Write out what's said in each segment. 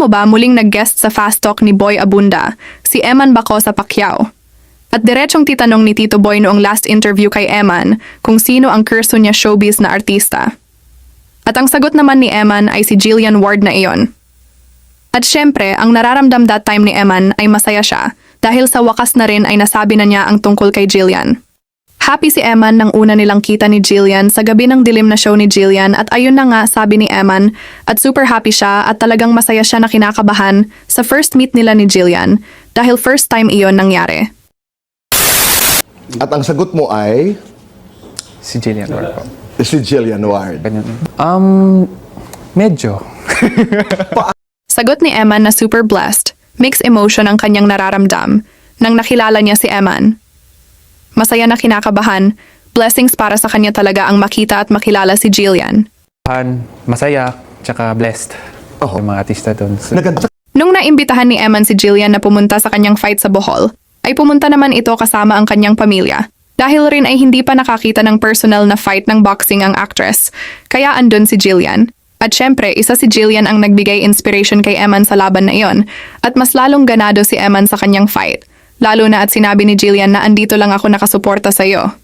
mo ba muling nag-guest sa Fast Talk ni Boy Abunda, si Eman Baco sa Pacquiao? At diretsong titanong ni Tito Boy noong last interview kay Eman kung sino ang kurso niya showbiz na artista. At ang sagot naman ni Eman ay si Jillian Ward na iyon. At syempre, ang nararamdam that time ni Eman ay masaya siya dahil sa wakas na rin ay nasabi na niya ang tungkol kay Jillian. Happy si Eman nang una nilang kita ni Jillian sa gabi ng dilim na show ni Jillian at ayun na nga sabi ni Eman at super happy siya at talagang masaya siya na kinakabahan sa first meet nila ni Jillian dahil first time iyon nangyari. At ang sagot mo ay Si Jillian Ward po. si Jillian Ward. Ganyan. Medyo. Sagot ni Eman na super blessed, mixed emotion ang kanyang nararamdam nang nakilala niya si Eman. Masaya na kinakabahan, blessings para sa kanya talaga ang makita at makilala si Jillian. Masaya, tsaka blessed. Oo. Yung mga artista doon. So, Naganda Nung naimbitahan ni Eman si Jillian na pumunta sa kanyang fight sa Bohol, ay pumunta naman ito kasama ang kanyang pamilya. Dahil rin ay hindi pa nakakita ng personal na fight ng boxing ang actress, kaya andun si Jillian. At syempre, isa si Jillian ang nagbigay inspiration kay Eman sa laban na iyon, at mas lalong ganado si Eman sa kanyang fight. Lalo na at sinabi ni Jillian na andito lang ako nakasuporta sa iyo.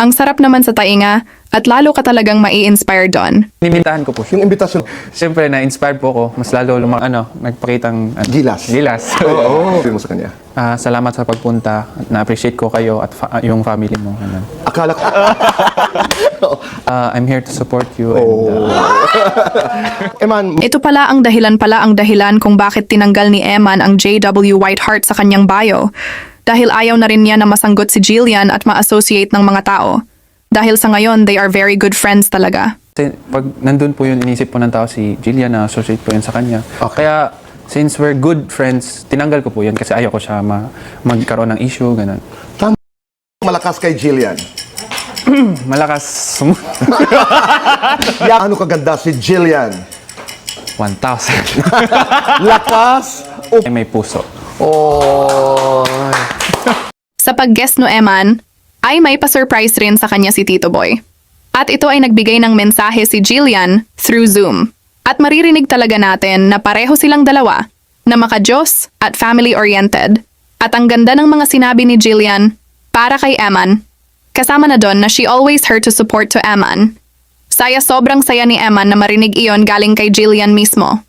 Ang sarap naman sa tainga at lalo ka talagang mai-inspire doon. inimbitahan ko po siya. yung imbitasyon. Siyempre, na-inspired po ako. Mas lalo nagpakitang Gilas. Gilas. Oo. Sabi mo sa kanya. Salamat sa pagpunta. Na-appreciate ko kayo at yung family mo. Ganun. Akala ko. I'm here to support you. Eman, Ito pala ang dahilan kung bakit tinanggal ni Eman ang J.W. Whiteheart sa kanyang bio. Dahil ayaw na rin niya na masanggot si Jillian at ma-associate ng mga tao. Dahil sa ngayon, they are very good friends talaga. Kasi pag nandun po yun, inisip po ng tao si Jillian na associate po yun sa kanya. Okay. Kaya, since we're good friends, tinanggal ko po yun kasi ayaw ko siya magkaroon ng issue, ganun. malakas kay Jillian. Malakas Ano kaganda si Jillian? 1,000. Lakas. Ay, may puso. Oh. Sa pag-guest no Eman, ay may pa-surprise rin sa kanya si Tito Boy. At ito ay nagbigay ng mensahe si Jillian through Zoom. At maririnig talaga natin na pareho silang dalawa, na maka-Diyos at family-oriented. At ang ganda ng mga sinabi ni Jillian para kay Eman. Kasama na doon na she always here to support to Eman. Sobrang saya ni Eman na marinig iyon galing kay Jillian mismo.